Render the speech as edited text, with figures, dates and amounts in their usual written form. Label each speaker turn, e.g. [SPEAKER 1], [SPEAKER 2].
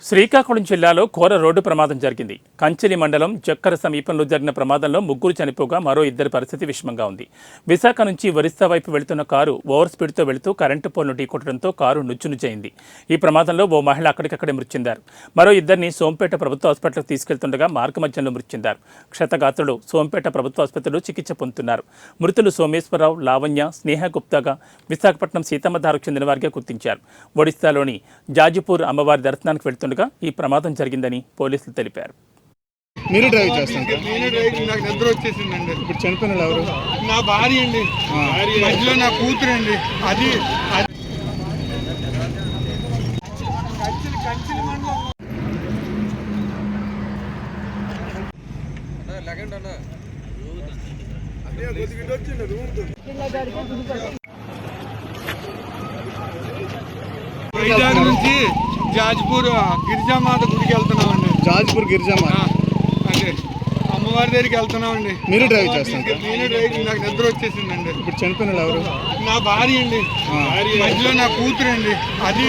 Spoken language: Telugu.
[SPEAKER 1] శ్రీకాకుళం జిల్లాలో ఘోర రోడ్డు ప్రమాదం జరిగింది. కంచిలి మండలం జక్కర సమీపంలో జరిగిన ప్రమాదంలో ముగ్గురు చనిపోగా మరో ఇద్దరి పరిస్థితి విషమంగా ఉంది. విశాఖ నుంచి ఒరిస్సా వైపు వెళుతున్న కారు ఓవర్ స్పీడ్తో వెళుతూ కరెంటు పోల్ను ఢీకొట్టడంతో కారు నుజ్జునుజ్జయింది. ఈ ప్రమాదంలో ఓ మహిళ అక్కడికక్కడే మృతి చెందారు. మరో ఇద్దరిని సోంపేట ప్రభుత్వ ఆసుపత్రికి తీసుకెళ్తుండగా మార్గమధ్యంలో మృతి చెందారు. క్షతగాత్రులు సోంపేట ప్రభుత్వ ఆసుపత్రిలో చికిత్స పొందుతున్నారు. మృతులు సోమేశ్వరరావు, లావణ్య, స్నేహ గుప్తాగా విశాఖపట్నం సీతమ్మధారకు చెందిన వారిగా గుర్తించారు. ఒడిశాలోని జాజిపూర్ అమ్మవారి దర్శనానికి వెళ్తుండగా ఈ ప్రమాదం జరిగిందని పోలీసులు తెలిపారు.
[SPEAKER 2] మీరు డ్రైవ్ చేస్తారు?
[SPEAKER 3] నేను డ్రైవ్, నాకు నిద్ర వచ్చేసిందండి.
[SPEAKER 2] ఇప్పుడు చనిపోయిన ఎవరు?
[SPEAKER 3] నా భార్య అండి, మధ్యలో నా కూతురు అండి. అది కంచిలి మండలం. వైజాగ్ నుంచి జాజ్పూర్ గిరిజామాత గుడికి వెళ్తున్నామండి.
[SPEAKER 2] జాజ్పూర్ గిరిజామాత
[SPEAKER 3] అంటే అమ్మవారి దగ్గరికి వెళ్తున్నామండి.
[SPEAKER 2] మీరు డ్రైవ్ చేస్తారు?
[SPEAKER 3] నేను డ్రైవ్, నాకు నిద్ర వచ్చేసిందండి.
[SPEAKER 2] ఇప్పుడు చనిపోయిన ఎవరు?
[SPEAKER 3] నా భార్య అండి, మధ్యలో నా కూతురు అండి. అది